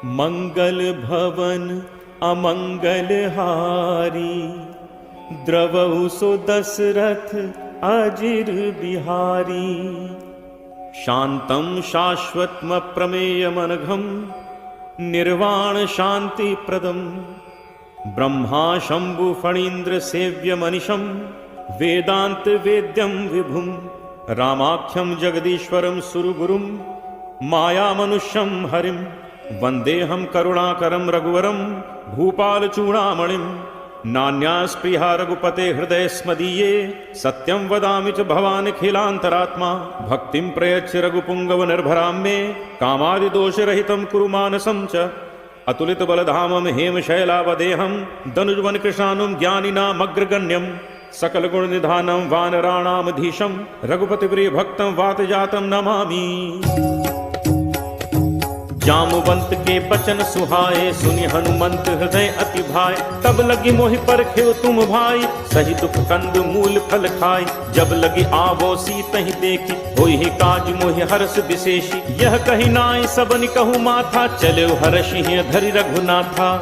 मंगल भवन अमंगल हारी, द्रवहु सो दशरथ अजिर बिहारी। शांतं शाश्वतम प्रमेयमनघं, निर्वाण शांति प्रदम। ब्रह्मा शंभु फणीन्द्र सेव्य मनिषं, वेदांत वेद्यं विभुं। रामाख्यं जगदीश्वरं सुरगुरुं, माया मनुष्यं हरिं। वंदेहं करुणाकरं रघुवरं, भूपाल चूड़ामणिं। नान्यास्पृहा रघुपते हृदय स्मदीये, सत्यं वदामि च भवानिखिलान्तरात्मा। भक्तिं प्रयच्छ रघुपुंगव निर्भरां मे, कामादिदोषरहितं कुरु मानसं च। अतुलित बलधामं हेमशैलावदेहं, दनुजवन कृशानुं ज्ञानिनामग्रगण्यं। सकल गुण निधानं वानराणामधीशं, रघुपति प्रिय भक्तं वातजातं नमामि। जामवंत के बचन सुहाए, सुनि हनुमंत हृदय अति भाए। तब लगी मोहि परखेउ तुम भाई, सही दुख कंद मूल फल खाई। जब लगी आवो सीतहि देखी, होहि काज मोहि हर्ष विशेषी। यह कही नाई सबनि कहु माथा, चले हर्षि धरि रघुनाथा।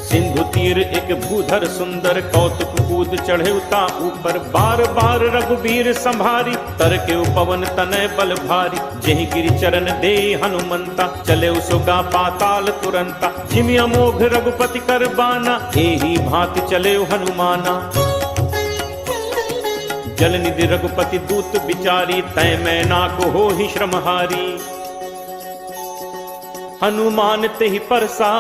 सिंधु तीर एक भूधर सुंदर, कौतुक कूद चढ़े उता ऊपर। बार बार रघुबीर संभारी, तर के पवन तनय बल भारी। जेहि गिरि चरण दे हनुमंता, चले उसोगा पाताल तुरंता। जिमि अमोघ रघुपति कर बाना, एहि भांति चले हनुमाना। जल निधि रघुपति दूत बिचारी, तय मैं नाको हो ही श्रमहारी। हनुमान तेहि परसा,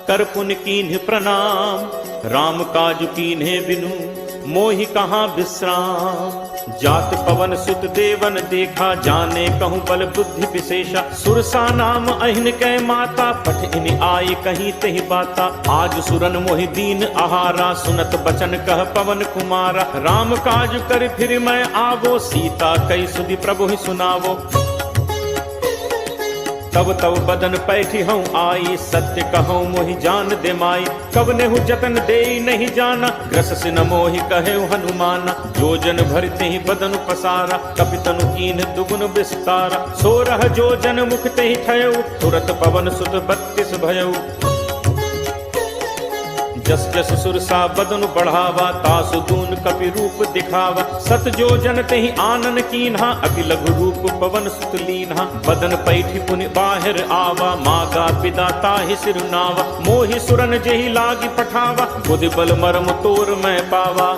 कर पुन कीन्ह प्रणाम। राम काज कीन्हे बिनु, मोहि कहाँ विश्राम। जात पवन सुत देवन देखा, जाने कहूँ बल बुद्धि विशेषा। सुरसा नाम अहिन कै माता, पठ इन आए कहीं तेहि बाता। आज सुरन मोहि दीन आहारा, सुनत बचन कह पवन कुमारा। राम काज कर फिर मैं आवो, सीता कई सुधि प्रभु ही सुनावो। तब तब बदन पैठी हूँ आई, सत्य कहूँ मोहि जान दे माई। कब नेहु जतन दे नहीं जाना, ग्रस से न मोहि कहे हनुमाना। जो जन भरते ही बदन पसारा, कपितनु कीन दुगुन विस्तारा। 16 जो जन मुख ते ही ठयऊ, तुरत पवन सुत 32 भयऊ। जस जस सुरसा बदन बढ़ावा, तासु दून कपि रूप दिखावा। सत जो जन तेहि आनन कीन्हा, अति लघु रूप पवन सुत लीन्हा। बदन पैठी पुनि बाहिर आवा, मागा पिदा ताहि सिरुनावा। मोहि सुरन जेहि लागी पठावा, बुद्धि बल मरम तोर मैं पावा।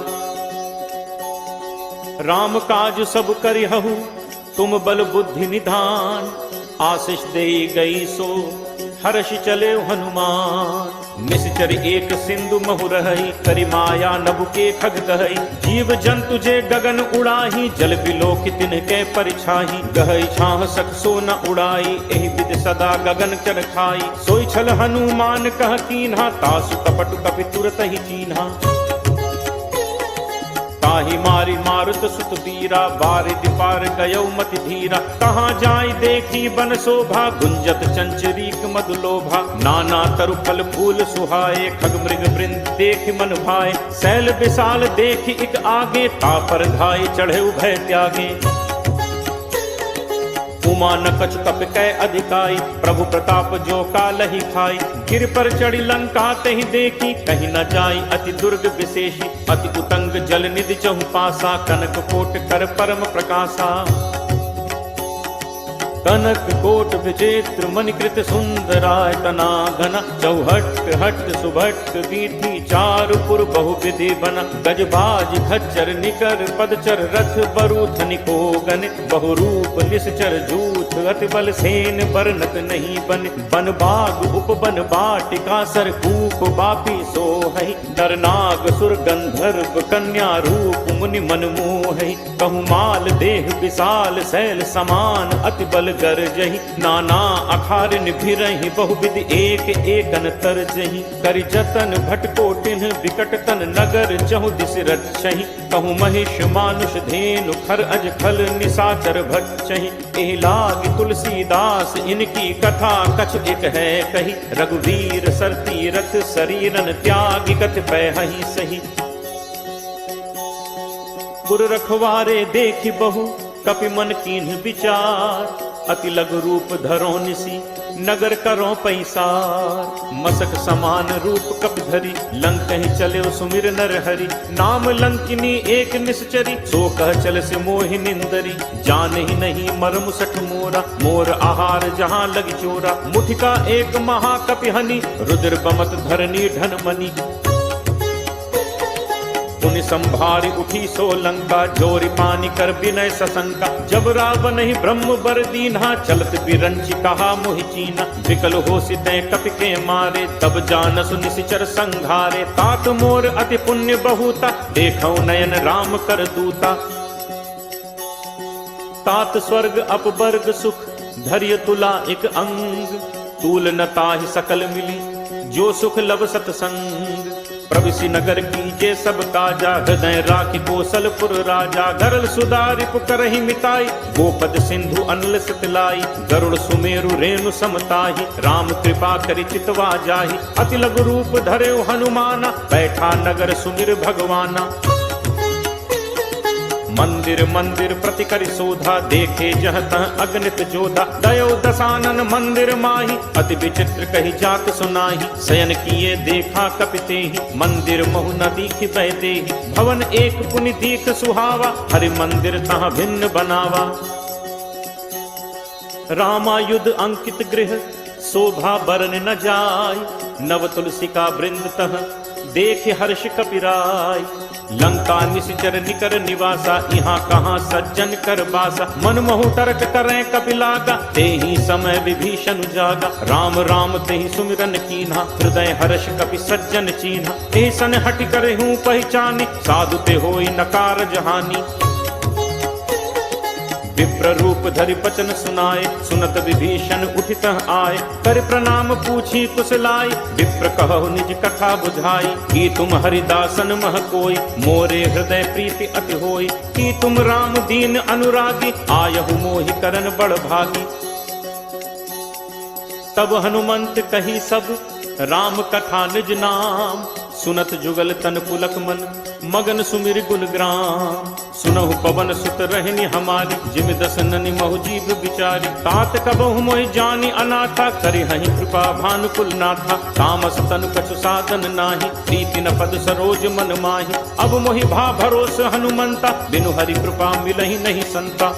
राम काज सब करिहु, तुम बल बुद्धि निधान। आशीष देई गई सो, हर्ष चले हनुमान। निश्चर एक सिंधु महु रही, करि माया नभु के खग कहई। जीव जंतु जे गगन उड़ाही, जल बिलोक तिनके परिछाही। गहई छाह सक सो न उड़ाई, एहि विधि सदा गगन चर खाई। सोई छल हनुमान कह कीन्हा, तासु कपट कपि तुरत ही चीन्हा। ताहि मारी मारुत सुत वीरा, बारिधि पार गयौ मति धीरा। कहाँ जाय देखी बन शोभा, गुंजत चंचरीक मधुलोभा। नाना तरु फल फूल सुहाए, खग मृग वृंद देखि मन भाए। शैल विशाल देखि इक आगे, तापर धाय चढ़े उभय त्यागे। उमा न कछु कपि कै अधिकाई, प्रभु प्रताप जो कालहि खाई। गिर पर चढ़ी लंका तेहि देखी, कहीं न जाई अति दुर्ग विशेषी। अति उतंग जल निधि चहु पासा, कनक कोट कर परम प्रकाशा। कनक कोट विचित्र मणिकृत सुंदरायतना घना। चौहट हट सुभट वीथी, चारुपुर बहुविधि बना। गजबाज खच्चर निकर पदचर, रथ बरूथ निकोगन। बहुरूप निश्चर जूथ, अति बल सेन बरनत नहीं बन। बन बाग उपवन बाटिका, सर कूप बापी सोहई। नर नाग सुर गंधर्व कन्या, रूप मुनि मन मोहई। कहु माल देह विशाल, शैल समान अति बल गरजहि। नाना अखारिन भिरहि, बहुविधि एक एकन तरजहि। करि जतन भटकोटिन, विकट तन नगर चहु दिस रक्षहि। कहु महिष मानुष धेनु, खर अज खल निशाचर भक्षहि। एहि लागी तुलसीदास, इनकी कथा कछु एक है कही। रघुवीर सर तीरथ, शरीरन त्यागी कतिपय हहि सही। गुर रखवारे देखि बहु, कपि मन कीन्ह विचार। अति लघु रूप धरो निसी, नगर करो पैसार। मसक समान रूप कप धरी, लंक ही चले सुमिर नर हरि। नाम लंकिनी एक निश्चरी, सो कह चल से मोहि निंदरी। जान ही नहीं मर्म सठ मोरा, मोर आहार जहाँ लग चोरा। मुठिका एक महाकपिहनि, रुद्र बमत धरनी ढन मनी। पुनि संभारी उठी सो लंका, जोरी पानी कर विनय सशंका। जब रावण ही ब्रह्म बर दीन्हा, चलत बिरंची कहा मोहि चीना। विकल हो सितै कपि के मारे, तब जानसु निशिचर संघारे। तात मोर अति पुण्य बहुता, देखौ नयन राम कर दूता। तात स्वर्ग अपवर्ग सुख, धैर्य तुला एक अंग। तूल न ताहि सकल मिली, जो सुख लब सतसंग। प्रविशि नगर कीजे सब काजा, हृदय राखि कौशलपुर राजा। गरल सुधारि पुकरहि मिताई, गोपद सिंधु अनल सितलाई। गरुड़ सुमेरु रेणु समताहि, राम कृपा करि चितवा जाहि। अति लघु रूप धर्यो हनुमाना, बैठा नगर सुमिर भगवाना। मंदिर मंदिर प्रति करि शोधा, देखे जह तह अगणित जोधा। दयो दसानन मंदिर माही, अति विचित्र कही जात सुनाही। शयन किए देखा कपितेहि, मंदिर महु न दीखि बैदेहि। भवन एक पुनि दीख सुहावा, हरि मंदिर तहाँ भिन्न बनावा। रामायुध अंकित गृह, शोभा बरन न जाय। नव तुलसी का वृंद तह, देख हर्ष कपिराय। लंका निशिचर निकर निवासा, यहाँ कहाँ सज्जन कर बासा। मन महु तर्क करें कपिलागा, तेहि समय विभीषण जागा। राम राम तेहि सुमिरन कीन्हा, हृदय हर्ष कपि सज्जन चीन्हा। तेहि सन हटि कर हूँ पहचानी, साधु ते होई नकार जहानी। विप्र रूप धरि बचन सुनाए, सुनत विभीषण उठित आए। कर प्रणाम पूछी कुशलाई, विप्र कहु निज कथा बुझाई। कि तुम हरिदासन मह कोई, मोरे हृदय प्रीति अति होई। कि तुम राम दीन अनुरागी, आयहु मोहि करन बड़ भागी। तब हनुमंत कही सब, राम कथा निज नाम। सुनत जुगल तन पुलक मन, मगन सुमिर गुण ग्राम। सुनहु पवन सुत रहनि हमारी, जिम दस ननि महु जीव बिचारी। तात कबहु मोहि जानि अनाथा, करि हहि कृपा भानुकुल नाथा। तामस तनु कछु साधन नाही, प्रीति न पद सरोज मन माही। अब मोहि भा भरोस हनुमंता, बिनु हरि कृपा मिलहि नहीं संता।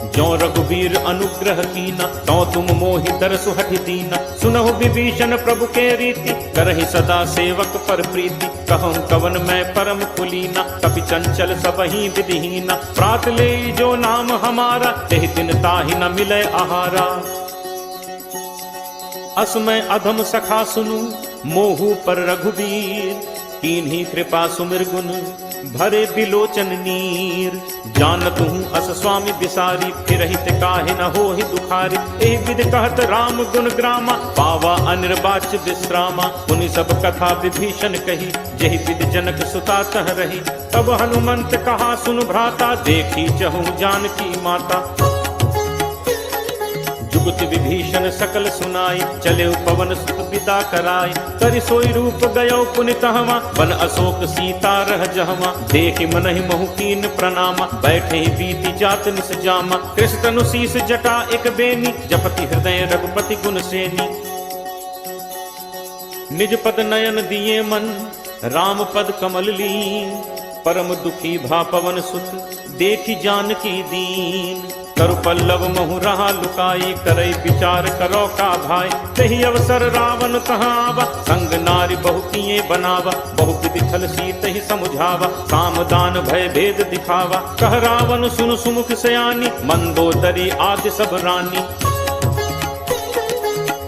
जो रघुवीर अनुग्रह कीना, तो तुम मोहि दरसु हठि दीना। सुनहु विभीषण प्रभु के रीति, करहि सदा सेवक पर प्रीति। कहूँ कवन मैं परम कुलीना, कपि चंचल सबहि विधिहीना। प्रात ले जो नाम हमारा, तेहि दिन ताहि न मिलै आहारा। असमय अधम सखा सुनु, मोहु पर रघुवीर। कीन्ही कृपा सुमिर गुण, भरे बिलोचन नीर। जानत हूँ अस स्वामी बिसारी, फिरहित काहे न होहि दुखारी। एहि विधि कहत राम गुण ग्रामा, पावा अनिर्वाच्य विश्रामा। पुनि सब कथा विभीषण कही, जेहि विधि जनक सुता तह रही। तब हनुमंत कहा सुन भ्राता, देखी चहु जानकी माता। जुगति विभीषण सकल सुनाई, चले पवन सुत पिता कराई। करि सोई रूप गयो पुनि तहवा, वन अशोक सीता रह जहवा। देखि मनहि महु कीन प्रणामा, बैठे बीति जात निस जामा। कृष्ण तनु शीस जटा एक बेनी, जपति हृदय रघुपति गुण सेनी। निज पद नयन दिए मन, राम पद कमल लीन। परम दुखी भा पवन सुत, देखि जानकी दीन। करु पल्लव महु रहा लुकाई, करई विचार करो का भाई। तही अवसर रावण कहाँ आवा, संग नारी बहु किए बनावा। बहु विधि छल सीत ही समुझावा, साम दान भय भेद दिखावा। कह रावण सुन सुमुख सयानी, मंदोदरी आदि सब रानी।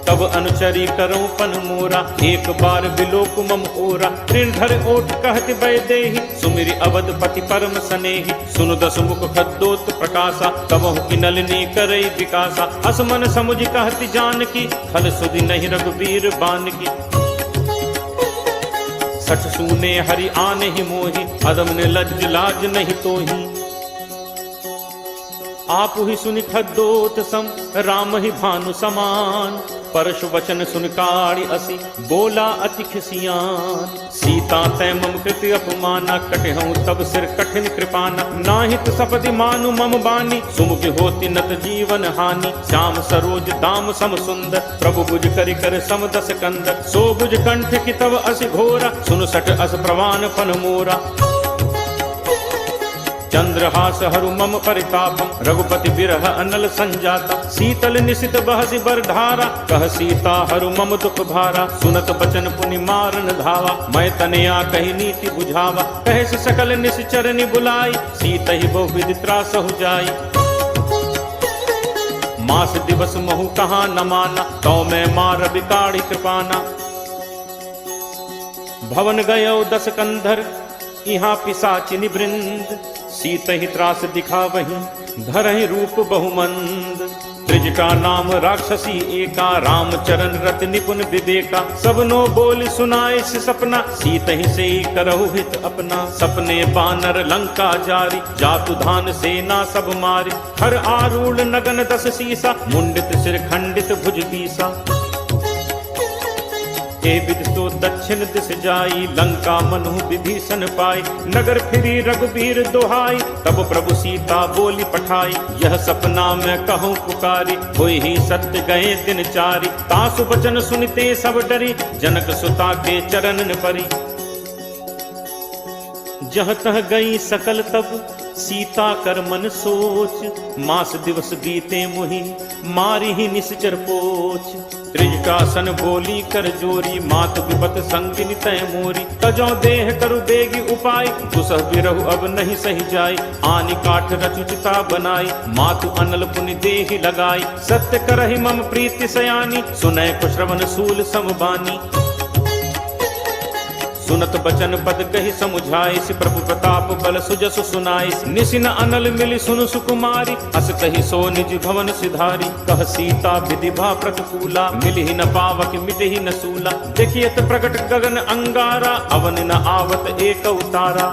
तब अनुचरी करो पन मोरा, एक बार बिलोक मम ओरा। निर्धर ओट कहति बैदेहि, सुमिरि अवधपति परम सनेहि। सुनु दस मुख खद्दोत प्रकाशा, कबहु की नलिनी करई विकासा। असमन समुझ कहति जानकी, खल सुधि नहीं रघुवीर बानकी। सठ सूने हरि आने ही मोहि, अदम ने लज्ज लाज नहीं तोहि। आप ही सुनि खद्दोत सम राम ही भानु समान। परशु वचन सुन काढ़ी असी बोला अति खिसियान। सीता तै मम कृति अपमाना कटहूँ तब सिर कठिन कृपाना। नाहित सपदि मानु मम बानी सुमुख होति नत जीवन हानि। श्याम सरोज दाम सम सुंदर प्रभु भुज करि कर सम दस कंद। सो भुज कंठ की तव असि घोरा सुन सट अस प्रवान पन मोरा। चंद्रहास हरु मम परितापम रघुपति बिरह अनल संजाता। शीतल निशित बहसि बर धारा कह सीता हरु मम दुख भारा। सुनत बचन पुनि मारन धावा मैं तनया कही नीति बुझावा। कहे से सकल निश्चरनि बुलाई सीत ही बहु विधि त्रासहु जाई। मास दिवस महु कहाँ न माना तो मैं मार बिकाड़ी कृपाना। भवन गयो दस कंधर यहाँ पिशाचिनि वृंद। सीत ही त्रास दिखावहीं धरहि रूप बहुमंद। त्रिजटा नाम राक्षसी एका रामचरण रत निपुण विवेका। सबनो बोल सुनाए से सपना सीत ही से करहु हित अपना। सपने बानर लंका जारी जातु धान सेना सब मारी। हर आरूढ़ नगन दस सीसा मुंडित सिर खंडित भुज बीसा। के विद तो दक्षिण दिस जाई लंका मनु विभीषण पाई। नगर फिरी रघुबीर दोहाई तब प्रभु सीता बोली पठाई। यह सपना मैं कहूँ पुकारी होई ही सत्य गए दिन चारी। तासु बचन सुनते सब डरी जनक सुता के चरणन परी। जह तह गई सकल तब सीता कर मन सोच। मास दिवस बीते मुहि मारी ही निश्चर पोच। त्रिजटासन बोली कर जोरी मात विपत संगिनी तय मोरी। तजो देह करु बेगी उपाय दुसह बिरहु अब नहीं सही जाय। आनि काठ रचुचिता बनाई मातु अनल पुनि देहि लगाई। सत्य करहि मम प्रीति सयानी सुनय को श्रवण सूल समबानी। सुनत बचन पद कहि समुझाइस प्रभु प्रताप बल सुजसु सुनाइस। निसिन अनल मिलि सुनु सुकुमारी अस कहि सो निज भवन सिधारी। कह सीता विधि भा प्रतिकूला मिलि न पावक मिटहि न सूला। देखियत प्रकट गगन अंगारा अवन न आवत एक उतारा।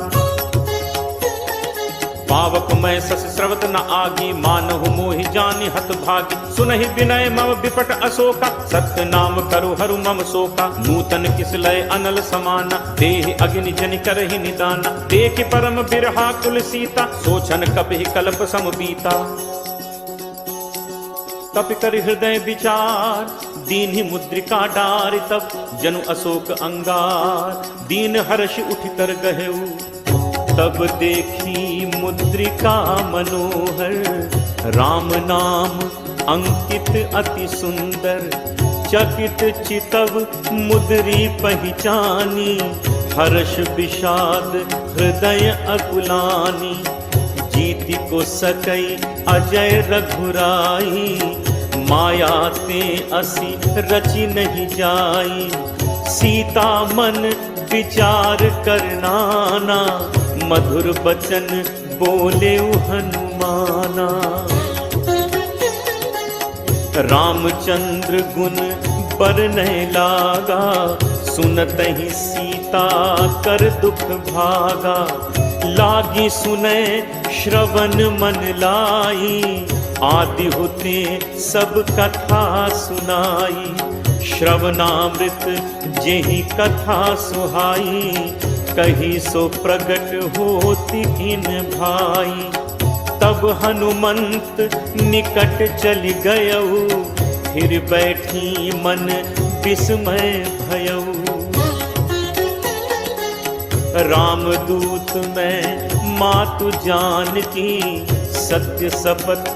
पावक मैं सस स्रवत न आगी मानहु मोहि जानि हत भागी। सुनहि विनय मम विपट अशोका सत्य नाम करु हरु मम शोका। नूतन किस लय अनल समाना देहि अग्नि जनि करहि निदाना। देखि परम बिरहा कुल सीता सोचन कपि कल्प सम बीता। कपि कर हृदय विचार दीन्हि मुद्रिका डारि तब। जनु अशोक अंगार दीन हर्ष उठ कर गहेऊ। तब देखी मुद्रिका मनोहर राम नाम अंकित अति सुंदर। चकित चितव मुद्री पहचानी हर्ष विषाद हृदय अकुलानी। जीति को सकई अजय रघुराई माया ते असी रचि नहीं जाई। सीता मन विचार करनाना मधुर बचन बोले हनुमाना। रामचंद्र गुण बरनय लागा सुनत ही सीता कर दुख भागा। लागी सुने श्रवण मन लाई आदि होते सब कथा सुनाई। श्रवणामृत जेहि कथा सुहाई कही सो प्रगट होति किन भाई। तब हनुमंत निकट चलि गयऊ फिर बैठी मन विस्मय भयऊ। रामदूत मैं मातु जानकी सत्य शपथ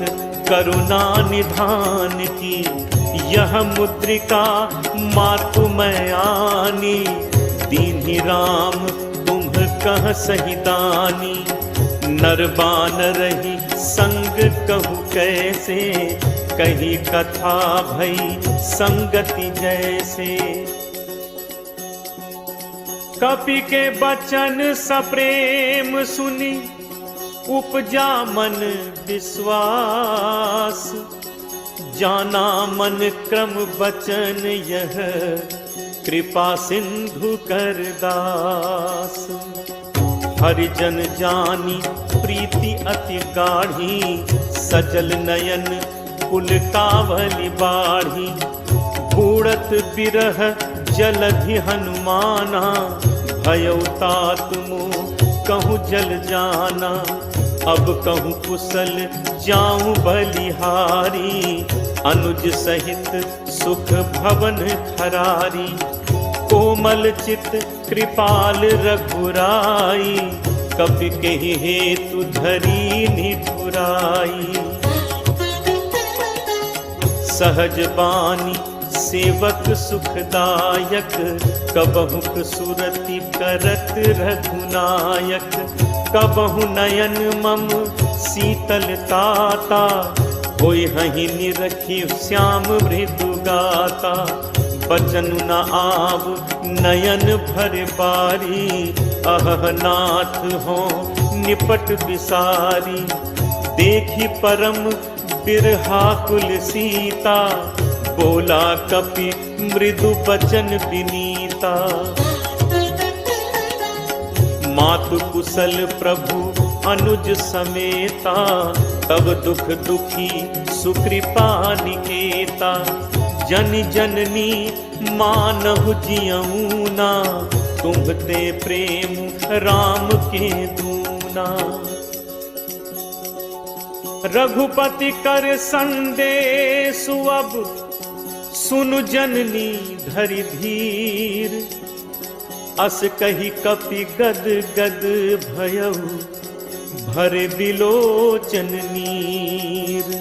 करुणा निधान की। यह मुद्रिका मातु मैं आनी दीन्हि राम तुम कह सही दानी। नरबान रही संग कहु कैसे कही कथा भई संगति जैसे। कपि के बचन सप्रेम सुनी उपजा मन विश्वास। जाना मन क्रम बचन यह कृपा सिंधु कर दास। हरिजन जानी प्रीति अति गाढ़ी, सजल नयन कुल कावली बाढ़ी। बूढ़त बिरह जलधि हनुमाना, भयउ तात मोह कहूँ जल जाना। अब कहूँ कुशल जाऊं बलिहारी, अनुज सहित सुख भवन खरारी। कोमल चित कृपाल रघुराई, कपि कहि हेतु धरी निठुराई। सहज बानी सेवक सुखदायक, कबहुक सुरति करत रघुनायक। कबहु नयन मम शीतल ताता, होय हहि निरखि श्याम मृदु गाता। बचन न आव नयन भर बारी, अह नाथ हो निपट बिसारी। देखी परम बिरहा कुल सीता, बोला कपि मृदु बचन विनीता। मातु कुशल प्रभु अनुज समेता, तब दुख दुखी सुकृपा निकेता। जन जननी मानहु जियऊना, तुम्हते प्रेम राम के दूना। रघुपति कर संदेशु अब, सुनु जननी धरि धीर। अस कही कपि गद गद भयउ, भरे बिलोचन नीर।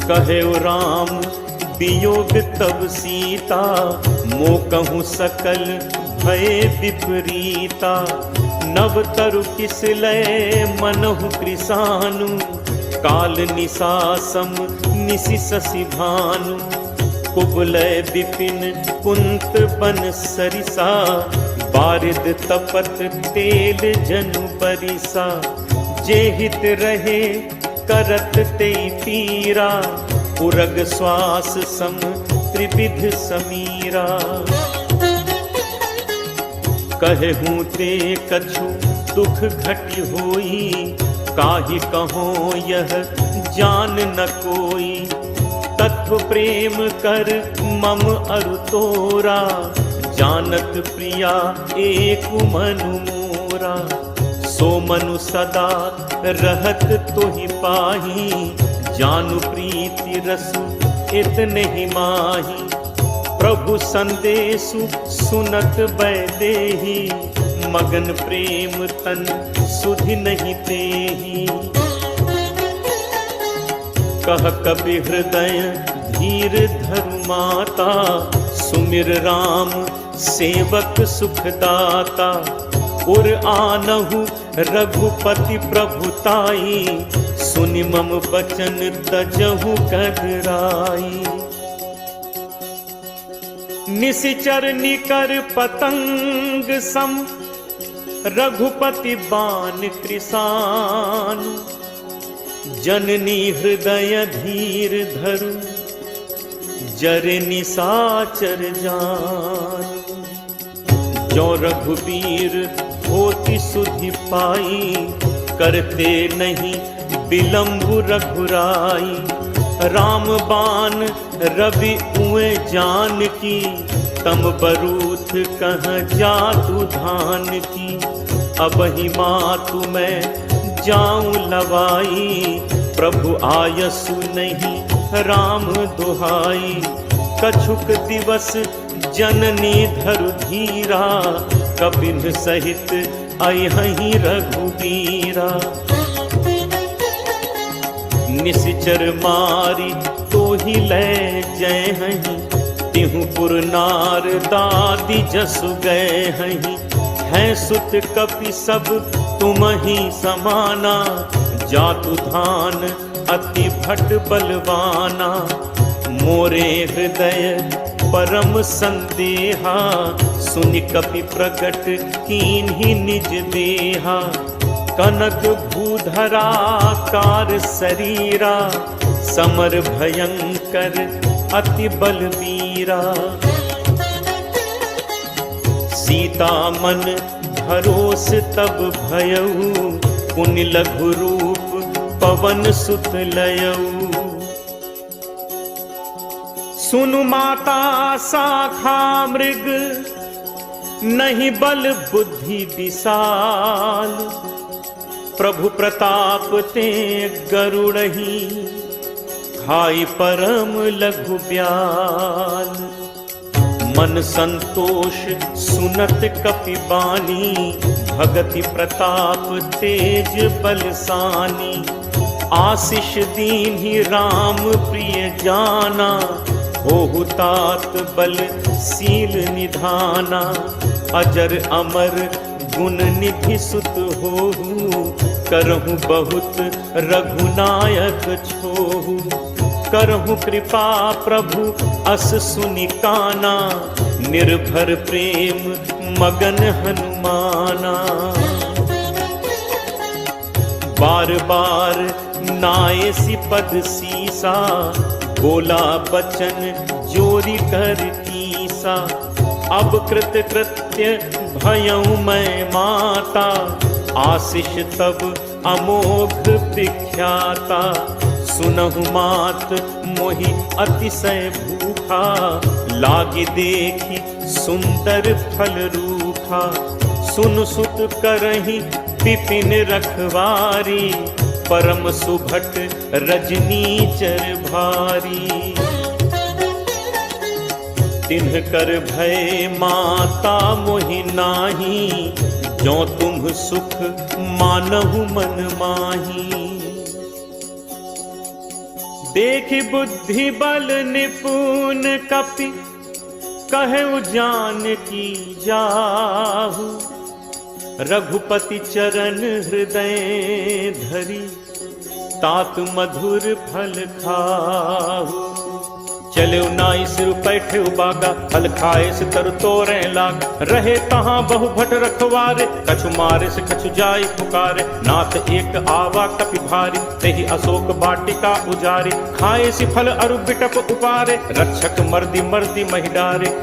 कहेउ राम वियोग तब सीता, मोकहु सकल भय विपरीता। नव तरु किसलय मनहु कृसानु, काल निसासम निसि शशि भानु। कुबलय विपिन कुंत बन सरिसा, बारिद तपत तेल जनु बरिसा। जे हित रहे करत ते पीरा, उरग श्वास सम त्रिविध समीरा। कहूँ ते कछु दुख घटि होई, काहि कहो यह जान न कोई। तत्व प्रेम कर मम अरु तोरा, जानत प्रिया एक मनु मोरा। सो मनु सदा रहत तोहि पाही, जानु प्रीति रसु इतने ही माही। प्रभु संदेशु सुनत बैदेही, मगन प्रेम तन सुधि नहीं तेही। कह कपि हृदय धीर धरु माता, सुमिर राम सेवक सुखदाता। उर आनहु रघुपति प्रभुताई, सुनि मम बचन तजहु गधराई। निशिचर निकर पतंग सम, रघुपति बान कृसान। जननी हृदय धीर धरु, जरे निसाचर जान। जो रघुबीर होति सुधि पाई, करते नहीं विलंबु रघुराई। राम बान रवि उए जान की, तम बरूथ कह जातु धान की। अब ही मातु मैं जाऊं लवाई, प्रभु आयसु नहीं राम दुहाई। कछुक दिवस जननी धरु धीरा, कपिन सहित अयहि रघुबीरा। निशिचर मारी तो ही ले जय हहीं, तिहु पुर नार दादी जसु गए हहीं। हैं सुत कपि सब तुम ही समाना, जातु धान अति भट बलवाना। मोरे हृदय परम संदेहा, सुनि कपि प्रगट कीन्हि निज देहा। कनक भूधराकार शरीरा, समर भयंकर अति बलवीरा। सीता मन भरोस तब भयऊ, पुनि लघु रूप पवन सुत लयऊ। सुनु माता शाखा मृग, नहीं बल बुद्धि विशाल, प्रभु प्रताप ते गरुड़ही, खाई परम लघु ब्याल। मन संतोष सुनत कपि बानी, भगति प्रताप तेज बलसानी। आशीष दीन्हि राम प्रिय जाना, होहु तात बल सील निधाना। अजर अमर गुण निधि सुत होहु, करहु बहुत रघुनायक छोहु। करहु कृपा प्रभु अस सुनि काना, निर्भर प्रेम मगन हनुमाना। बार बार नायसी पद सीसा, बोला बचन जोरी कर कीसा। अब कृत कृत्य भयऊ मैं माता, आशीष तब अमोघ विख्याता। सुनहु मात मोहि अतिशय भूखा, लागे देखी सुंदर फल रूखा। सुन सुत करहि विपिन रखवारी, परम सुभट रजनीचर भारी। तिन्ह कर भय माता मोहि नाही, जो तुम सुख मानहु मन माही। देखि बुद्धि बल निपुण कपि, कहु जानकी जाहु। रघुपति चरण हृदय धरि, तात मधुर फल खाहु। चले नाई सिर बैठे बागा, फल खाए से तरु तोरे लाग। रहे तहाँ बहु भट रखवारे, कछु मारे से कछु जाई पुकारे। नाथ एक आवा कपि भारी, तेहि अशोक वाटिका उजारी। खाए सी फल अरु बिटप उपारे, रक्षक मर्दी मर्दी महिडारे।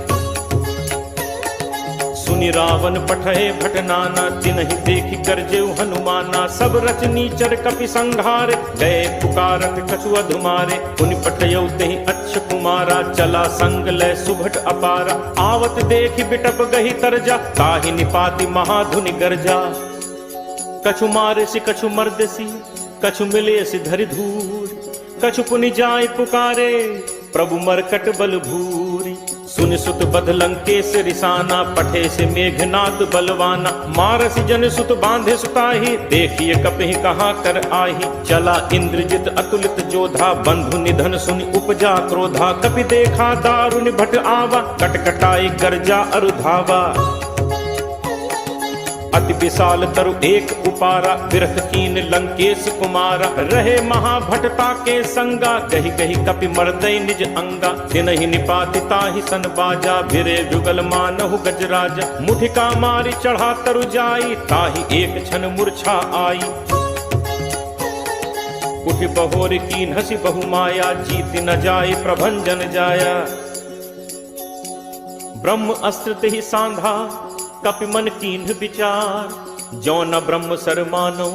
सुनि रावण पठए भट नाना, तिन्हि देखि करजेउ हनुमाना। सब रचनीचर कपि संघारे, गए पुकारत कछु अधुमारे। पुनि पठयउ तेहि अच्छ कुमारा, चला संग लय सुभट अपारा। आवत देखि बिटप गही तरजा, ताहि निपाति महाधुनि गर्जा। कछु मारे सि कछु मर्द सी, कछु मिले सि धरि धूर। कछु पुनि जाय पुकारे, प्रभु मरकट बल भूरी। सुन सुत बध लंकेश रिसाना, पठे से मेघनाद बलवाना। मारस जन सुत बांधे सुताही, देखिए कपहि कहाँ कर आही। चला इंद्रजित अतुलित जोधा, बंधु निधन सुनि उपजा क्रोधा। कपि देखा दारुनि भट आवा, कटकटाई गर्जा अरु धावा। अति विशाल तरु एक उपारा, विरह कीन लंकेश कुमारा। रहे महाभटता के संगा, कही कही कपि मर्दय निज अंगा। तिनहि निपाति ताहि सन बाजा, भिरे जुगल मानहु गजराजा। मुठिका मारी चढ़ा तरु जाई, ताहि एक क्षण मूर्छा आई। उठि बहोर कीन हसी बहु माया, जीत न जाय प्रभंजन जाया। ब्रह्म अस्त्र तेहि सांधा, कपि मन कीन्ह विचार। जो न ब्रह्म सर मानो,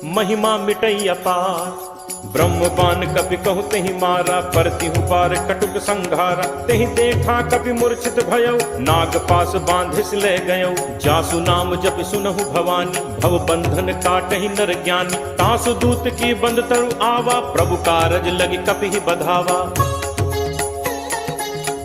महिमा मिटई अपार। ब्रह्म बान कपि कहु तेहि मारा, परतिहु पार कटुक संघारा। तेहि देखा कपि मूर्छित भयउ, नाग पास बांधिस ले गयउ। जासु नाम जपि सुनहु भवानी, भव बंधन काटहि नर ज्ञानी। तासु दूत की बंद तरु आवा, प्रभु कारज लगी कपि बधावा।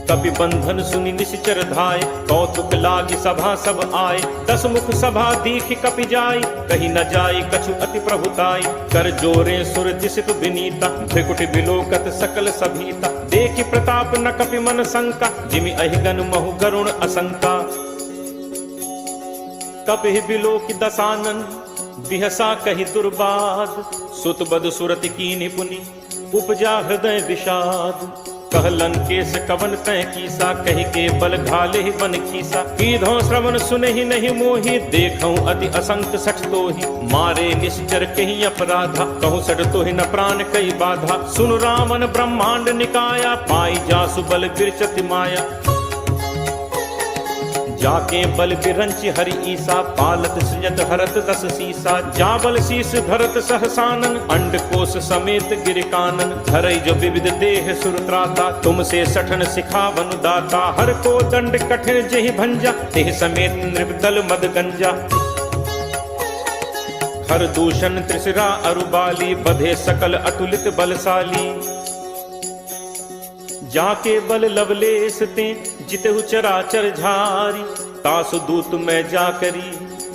कपि बंधन सुनि निश्चर धाय, कौतुक लागी सभा सब आए। दस मुख सभा दीखि कपि जाय, कहीं न जाय कछु अति प्रभुताई। कर जोरे सुर दिसित विनीता, भृकुटि बिलोकत सकल सभीता। देखि प्रताप न कपि मन शंका, जिमि अहिगन महु गरुण असंका। कपि बिलोकि दसानन, बिहसा कहि दुर्बाद। सुत बद सुरति कीन्हि पुनि, उपजा हृदय विषाद। कहलन केस कवन तय कीसा, कहि के बल घाले ही बन खीसा। कीधो श्रवण सुने ही नहीं मोही, देखऊं अति असंक सठ तोहि। मारे निश्चर कहीं अपराधा, कहूँ सठ तोहि न प्राण कई बाधा। सुन रावण ब्रह्मांड निकाया, पाई जासु बल विरचति माया। जाके बल बिरंच हरि ईसा, पालत सृजत हरत दस सीसा। जाबल शीस धरत सहसानन, अंड कोश समेत गिरिकानन। धरई जो विविध देह सुरत्राता, तुमसे सठन सिखावन दाता। हर को दंड कठिन जेहि भंजा, तेह समेत नृपदल मद गंजा। हर दूषण त्रिशिरा अरुबाली, बधे सकल अतुलित बलशाली। जाके बल लवलेश ते, जितहु चराचर झारी। तासु दूत मैं जाकरी,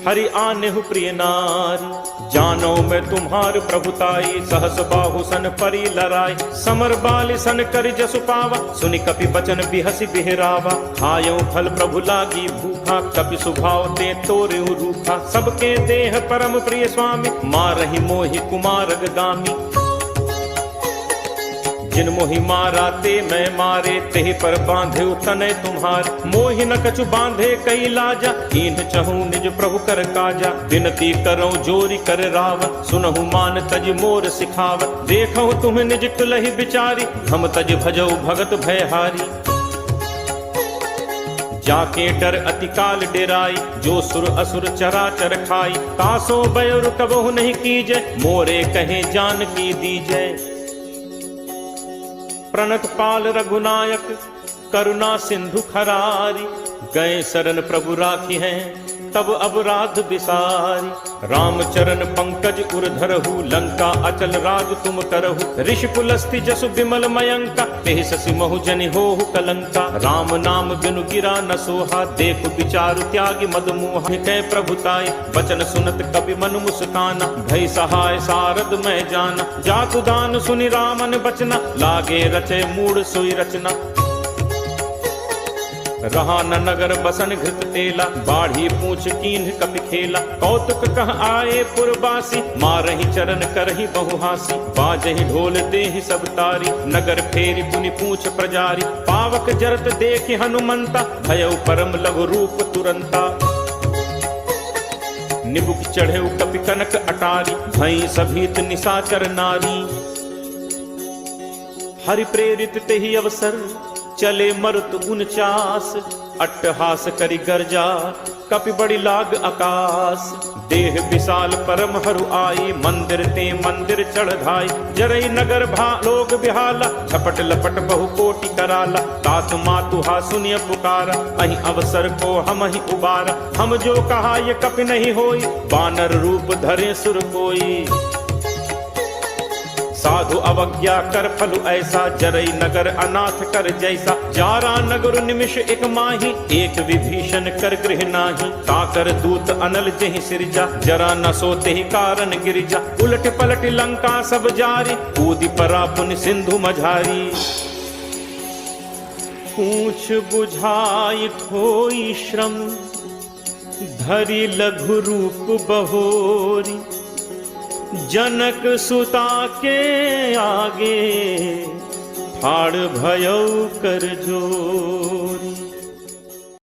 हरि आनेहु प्रिय नारी। जानो मैं तुम्हार प्रभुताई, सहस बाहु सन परी लराई। समर बाल सन कर जसु पावा, सुनि कपि बचन बिहसि बिहरावा। खायो फल प्रभु लागी भूखा, कपि सुभाव ते तोरे रूखा। सबके देह परम प्रिय स्वामी, मारहि मोहि कुमारग गामी। जिन मोहि मारा ते मैं मारे, तेहि पर बांधे तनय तुम्हार। मोहि न कछु बांधे कई लाजा, कीन्ह चहु निज प्रभु कर काजा। विनती करो जोरी कर रावत, सुनहु मान तज मोर सिखावत। देखहु तुम निज कुलहि बिचारी, हम तज भजऊ भगत भयहारी। जाके डर अति काल डेराई, जो सुर असुर चराचर खाई। तासो बयरु कबहु नहीं कीजय, मोरे कहे जान की दीजय। प्रणत पाल रघुनायक, करुणा सिंधु खरारी। गए शरण प्रभु राखी हैं, तब अपराध बिसारी। रामचरण पंकज उर धरहु, लंका अचल राज तुम करहु। ऋषि पुलस्ति जसु विमल मयंका, तेहि शशि महु जनि होहु कलंका। राम नाम बिनु गिरा न सोहा, देखु विचारु त्यागी मद मोहा। कह प्रभुताई बचन सुनत कपि मनु मुस्काना। भय सहाय सारद मैं जाना, जातु दान सुनि रामन बचना। लागे रचे मूढ़ सोई रचना। रहा न नगर बसन घृत तेला, बाढ़ी पूछ कीन्ह कपि खेला। कौतुक कह आए पुरबासी, मारहि चरण करहि बहुहासी। बाजहि ढोल देहि सब तारी, नगर फेरी पुनि पूछ प्रजारी। पावक जरत देखि हनुमंता, भयउ परम लघु रूप तुरंता। निबुक चढ़े कपि कनक अटारी, भई सभीत निशाचर नारी। हरि प्रेरित तेहि अवसर, चले मरुत 49। अट्टहास करि गर्जा, कपि बड़ी लाग आकाश। देह विशाल परम हरु आई, मंदिर ते मंदिर चढ़ धाई। जरई नगर लोग बिहाला, झपट लपट बहु कोटि कराला। तात मातुहा सुनिय पुकारा, अहि अवसर को हम ही उबारा। हम जो कहा ये कपि नहीं होई, बानर रूप धरे सुर कोई। साधु अवज्ञा कर फलु ऐसा, जरई नगर अनाथ कर जैसा। जारा नगर निमिष एक माही, एक विभीषण कर गृह नाही। ताकर दूत अनल जेहि सिरजा, जरा न सोते ही कारण गिरिजा। उलट पलट लंका सब जारी, कूदि परा पुनि सिंधु मझारी। पूछ बुझाई खोई श्रम, धरि लघु रूप बहोरी। जनक सुता के आगे, ठाड़ भयउ कर जोर।